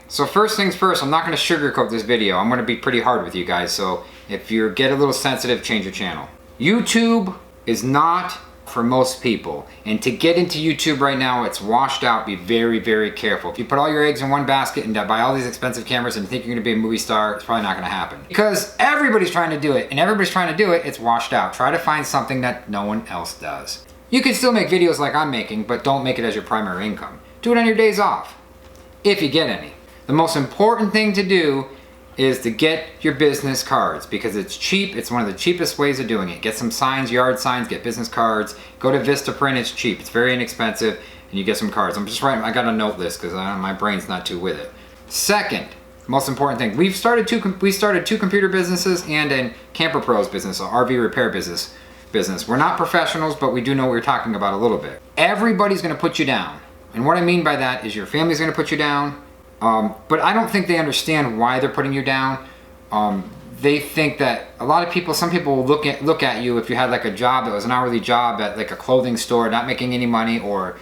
So first things first, I'm not going to sugarcoat this video. I'm going to be pretty hard with you guys. So if you get a little sensitive, change your channel. YouTube is not for most people. And to get into YouTube right now, it's washed out. Be very, very careful. If you put all your eggs in one basket and buy all these expensive cameras and think you're going to be a movie star, it's probably not going to happen. Because everybody's trying to do it, and everybody's trying to do it, it's washed out. Try to find something that no one else does. You can still make videos like I'm making, but don't make it as your primary income. Do it on your days off, if you get any. The most important thing to do is to get your business cards, because it's cheap. It's one of the cheapest ways of doing it. Get some signs, yard signs, get business cards. Go to Vistaprint, it's cheap. It's very inexpensive, and you get some cards. I'm just writing, I got a note list because my brain's not too with it. Second, most important thing, we started two computer businesses and a Camper Pros business, an RV repair business. We're not professionals, but we do know what we're talking about a little bit. Everybody's gonna put you down. And what I mean by that is your family's gonna put you down, but I don't think they understand why they're putting you down. They think that a lot of people, some people will look at you if you had like a job that was an hourly job at like a clothing store, not making any money, or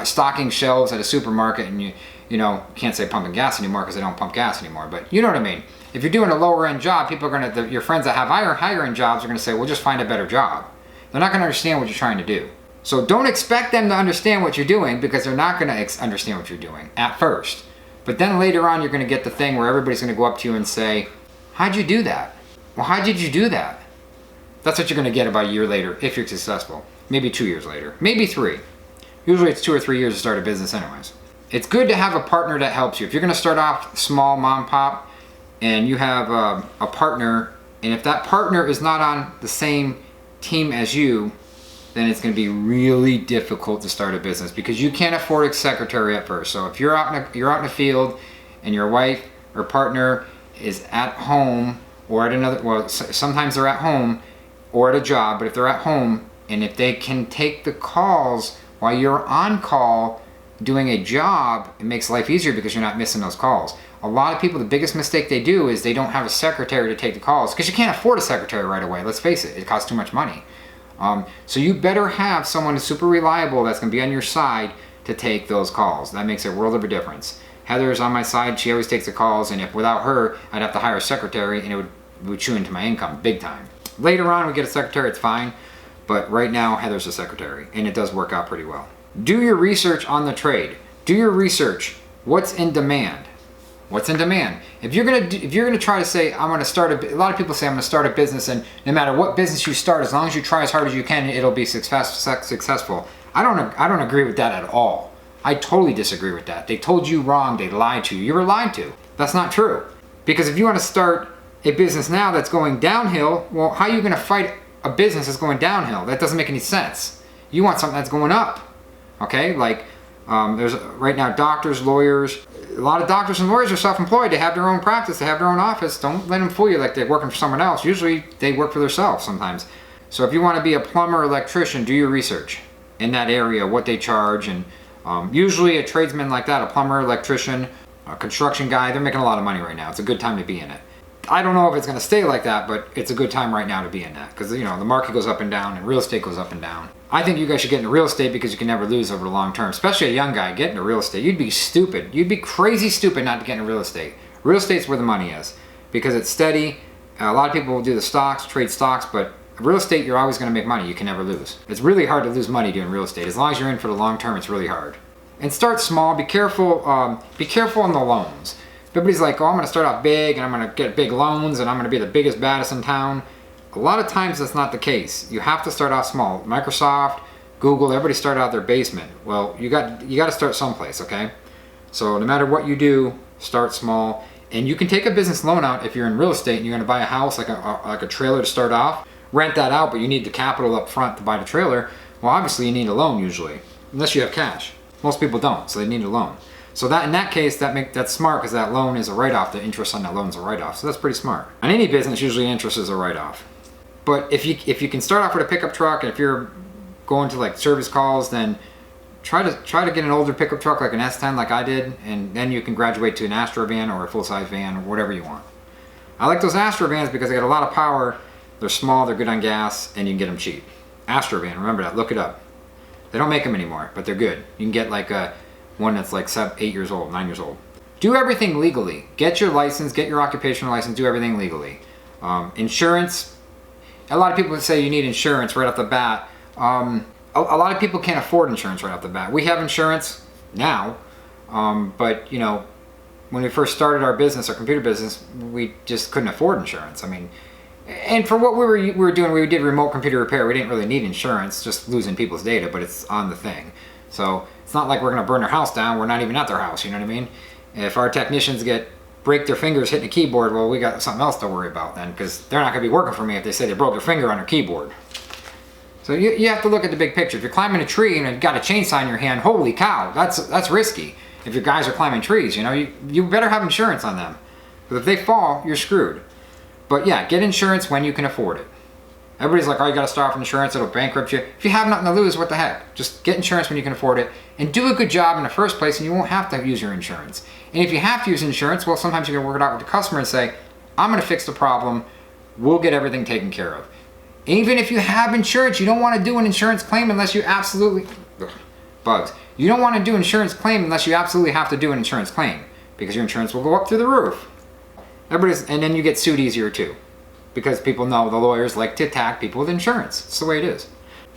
stocking shelves at a supermarket, and you know, can't say pumping gas anymore because they don't pump gas anymore, but you know what I mean. If you're doing a lower end job, people are gonna, your friends that have higher end jobs are gonna say, well, just find a better job. They're not gonna understand what you're trying to do. So don't expect them to understand what you're doing, because they're not gonna understand what you're doing at first. But then later on, you're gonna get the thing where everybody's gonna go up to you and say, how'd you do that? Well, how did you do that? That's what you're gonna get about a year later, if you're successful. Maybe 2 years later, maybe 3. Usually it's 2 or 3 years to start a business anyways. It's good to have a partner that helps you. If you're gonna start off small, mom and pop, and you have a partner, and if that partner is not on the same team as you, then it's going to be really difficult to start a business, because you can't afford a secretary at first. So if you're out in the field and your wife or partner is at home or at another, well, sometimes they're at home or at a job, but if they're at home and if they can take the calls while you're on call doing a job, it makes life easier because you're not missing those calls. A lot of people, the biggest mistake they do is they don't have a secretary to take the calls, because you can't afford a secretary right away. Let's face it, it costs too much money. So you better have someone who's super reliable that's going to be on your side to take those calls. That makes a world of a difference. Heather's on my side. She always takes the calls, and if without her, I'd have to hire a secretary, and it would chew into my income big time. Later on, we get a secretary, it's fine. But right now, Heather's a secretary, and it does work out pretty well. Do your research on the trade. Do your research. What's in demand? What's in demand? If you're gonna try to say, I'm gonna start a lot of people say I'm gonna start a business, and no matter what business you start, as long as you try as hard as you can, it'll be successful. I don't agree with that at all. I totally disagree with that. They told you wrong. They lied to you. You were lied to. That's not true. Because if you want to start a business now that's going downhill, well, how are you gonna fight a business that's going downhill? That doesn't make any sense. You want something that's going up. Okay, like there's right now doctors, lawyers. A lot of doctors and lawyers are self-employed. They have their own practice. They have their own office. Don't let them fool you like they're working for someone else. Usually they work for themselves sometimes. So if you want to be a plumber or electrician, do your research in that area, what they charge. And usually a tradesman like that, a plumber, electrician, a construction guy, they're making a lot of money right now. It's a good time to be in it. I don't know if it's going to stay like that, but it's a good time right now to be in that, because you know the market goes up and down and real estate goes up and down. I think you guys should get into real estate, because you can never lose over the long term. Especially a young guy, get into real estate. You'd be stupid. You'd be crazy stupid not to get into real estate. Real estate's where the money is, because it's steady. A lot of people will do the stocks, trade stocks, but real estate, you're always going to make money. You can never lose. It's really hard to lose money doing real estate. As long as you're in for the long term, it's really hard. And start small. Be careful. Be careful on the loans. Everybody's like, oh, I'm going to start off big, and I'm going to get big loans, and I'm going to be the biggest, baddest in town. A lot of times that's not the case. You have to start off small. Microsoft, Google, everybody started out their basement. Well, you got to start someplace, okay? So no matter what you do, start small. And you can take a business loan out if you're in real estate and you're going to buy a house, like a trailer to start off. Rent that out, but you need the capital up front to buy the trailer. Well, obviously you need a loan usually, unless you have cash. Most people don't, so they need a loan. So that in that case, that's smart, because that loan is a write-off. The interest on that loan is a write-off. So that's pretty smart. On any business, usually interest is a write-off. But if you can start off with a pickup truck, and if you're going to like service calls, then try to get an older pickup truck like an S10 like I did, and then you can graduate to an Astro van or a full-size van or whatever you want. I like those Astro vans because they got a lot of power. They're small, they're good on gas, and you can get them cheap. Astro van, remember that, look it up. They don't make them anymore, but they're good. You can get like one that's like 8 years old, 9 years old. Do everything legally. Get your license, get your occupational license, do everything legally. Insurance, a lot of people say you need insurance right off the bat. A lot of people can't afford insurance right off the bat. We have insurance now, but you know, when we first started our business, our computer business, we just couldn't afford insurance. I mean, and for what we were doing, we did remote computer repair. We didn't really need insurance, just losing people's data, but it's on the thing. So it's not like we're gonna burn their house down. We're not even at their house, you know what I mean? If our technicians break their fingers hitting a keyboard, well, we got something else to worry about then, because they're not gonna be working for me if they say they broke their finger on their keyboard. So you have to look at the big picture. If you're climbing a tree and you've got a chainsaw in your hand, holy cow, that's risky. If your guys are climbing trees, you know, you better have insurance on them. Because if they fall, you're screwed. But yeah, get insurance when you can afford it. Everybody's like, oh, you gotta start off with insurance, it'll bankrupt you. If you have nothing to lose, what the heck? Just get insurance when you can afford it, and do a good job in the first place, and you won't have to use your insurance. And if you have to use insurance, well, sometimes you can work it out with the customer and say, I'm gonna fix the problem, we'll get everything taken care of. Even if you have insurance, you don't wanna do an insurance claim unless you absolutely, bugs. You don't wanna do an insurance claim unless you absolutely have to do an insurance claim, because your insurance will go up through the roof. And then you get sued easier too, because people know the lawyers like to attack people with insurance. It's the way it is.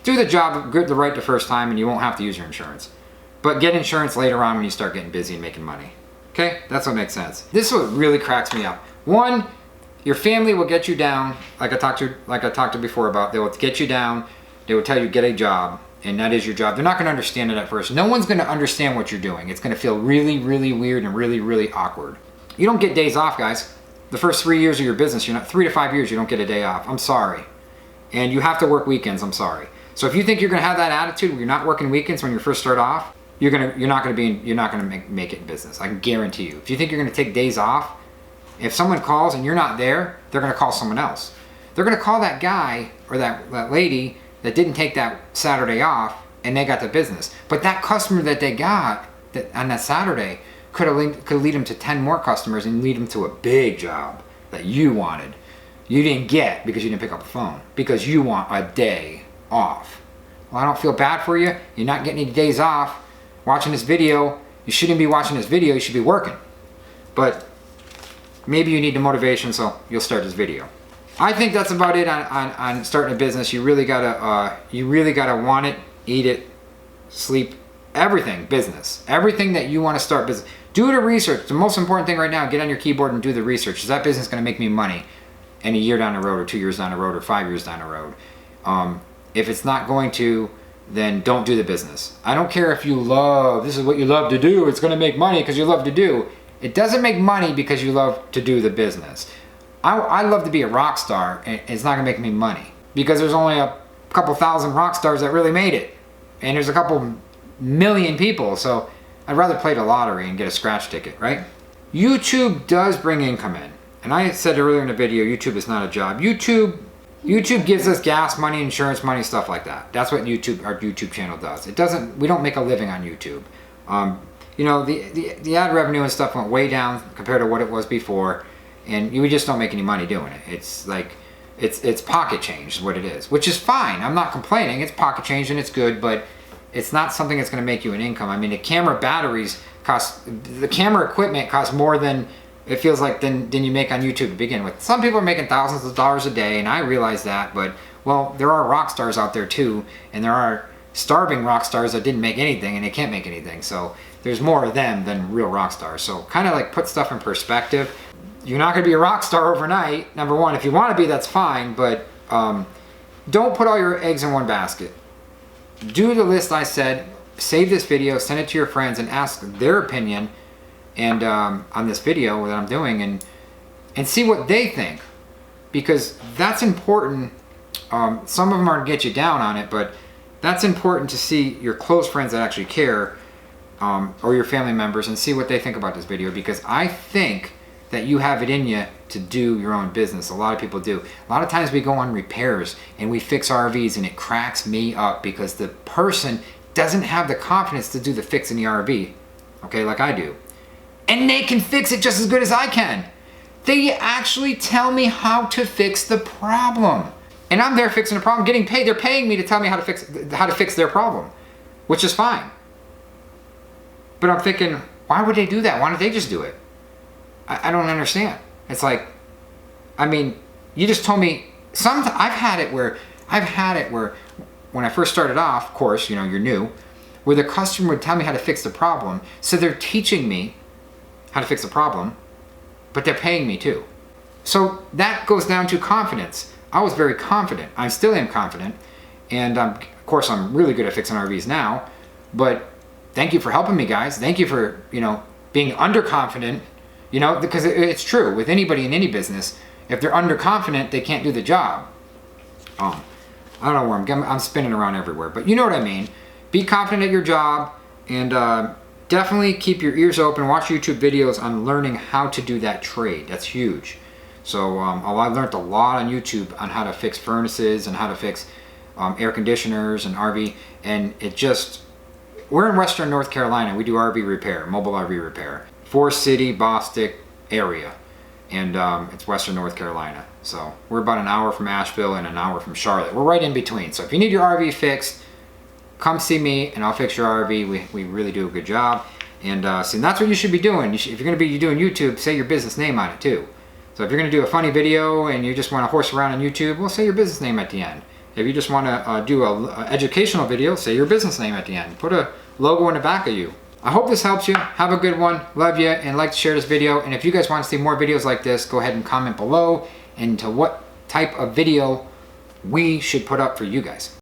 Do the job the right the first time and you won't have to use your insurance. But get insurance later on when you start getting busy and making money. Okay, that's what makes sense. This is what really cracks me up. One, your family will get you down, like I talked to before about, they will get you down, they will tell you get a job, and that is your job. They're not gonna understand it at first. No one's gonna understand what you're doing. It's gonna feel really, really weird and really, really awkward. You don't get days off, guys. The first 3 years of your business, 3 to 5 years, you don't get a day off. I'm sorry. And you have to work weekends, I'm sorry. So if you think you're gonna have that attitude where you're not working weekends when you first start off, you're not gonna make it in business. I can guarantee you. If you think you're gonna take days off, if someone calls and you're not there, they're gonna call someone else. They're gonna call that guy or that lady that didn't take that Saturday off and they got the business. But that customer that they got on that Saturday could lead them to 10 more customers and lead them to a big job that you wanted. You didn't get because you didn't pick up the phone, because you want a day off. Well, I don't feel bad for you. You're not getting any days off. Watching this video, you shouldn't be watching this video, you should be working. But maybe you need the motivation, so you'll start this video. I think that's about it on starting a business. You really gotta want it, eat it, sleep, everything business. Everything that you want to start business. Do the research. The most important thing right now, get on your keyboard and do the research. Is that business going to make me money in a year down the road, or 2 years down the road, or 5 years down the road? If it's not going to, then don't do the business. I don't care if this is what you love to do, it's going to make money because you love to do. It doesn't make money because you love to do the business. I love to be a rock star, and it's not going to make me money because there's only a couple thousand rock stars that really made it. And there's a couple million people, so I'd rather play the lottery and get a scratch ticket, right? YouTube does bring income in. And I said earlier in the video, YouTube is not a job. YouTube gives us gas money, insurance money, stuff like that. That's what our YouTube channel does. We don't make a living on YouTube. The ad revenue and stuff went way down compared to what it was before, and we just don't make any money doing it. It's like, it's pocket change is what it is, which is fine. I'm not complaining. It's pocket change and it's good, but it's not something that's going to make you an income. I mean, the camera equipment costs more than it feels like than you make on YouTube to begin with. Some people are making thousands of dollars a day, and I realize that, but well, there are rock stars out there too, and there are starving rock stars that didn't make anything and they can't make anything. So there's more of them than real rock stars. So kind of like put stuff in perspective. You're not going to be a rock star overnight. Number one, if you want to be, that's fine, but don't put all your eggs in one basket. Do the list I said, save this video, send it to your friends, and ask their opinion and on this video that I'm doing, and see what they think, because that's important. Some of them are to get you down on it, but that's important to see your close friends that actually care, or your family members, and see what they think about this video, because I think that you have it in you to do your own business. A lot of people do. A lot of times we go on repairs and we fix RVs, and it cracks me up because the person doesn't have the confidence to do the fix in the RV, okay, like I do. And they can fix it just as good as I can. They actually tell me how to fix the problem. And I'm there fixing the problem, getting paid. They're paying me to tell me how to fix their problem, which is fine. But I'm thinking, Why would they do that? Why don't they just do it? I don't understand. It's like, I mean, you just told me, I've had it where when I first started off, of course, you know, you're new, where the customer would tell me how to fix the problem. So they're teaching me how to fix the problem, but they're paying me too. So that goes down to confidence. I was very confident. I still am confident. And of course, I'm really good at fixing RVs now, but thank you for helping me, guys. Thank you for, you know, being underconfident, you know, because it's true with anybody in any business. If they're underconfident, they can't do the job. I don't know where I'm spinning around everywhere, but you know what I mean. Be confident at your job, and definitely keep your ears open. Watch YouTube videos on learning how to do that trade. That's huge. So I learned a lot on YouTube on how to fix furnaces and how to fix air conditioners and RV, and we're in Western North Carolina. We do RV repair, mobile RV repair. Forest City, Bostic area, and it's Western North Carolina. So we're about an hour from Asheville and an hour from Charlotte. We're right in between. So if you need your RV fixed, come see me and I'll fix your RV. We really do a good job. And so that's what you should be doing. If you're going to be doing YouTube, say your business name on it too. So if you're going to do a funny video and you just want to horse around on YouTube, well, say your business name at the end. If you just want to do an educational video, say your business name at the end. Put a logo in the back of you. I hope this helps you. Have a good one. Love you, and like to share this video. And if you guys want to see more videos like this, go ahead and comment below and to what type of video we should put up for you guys.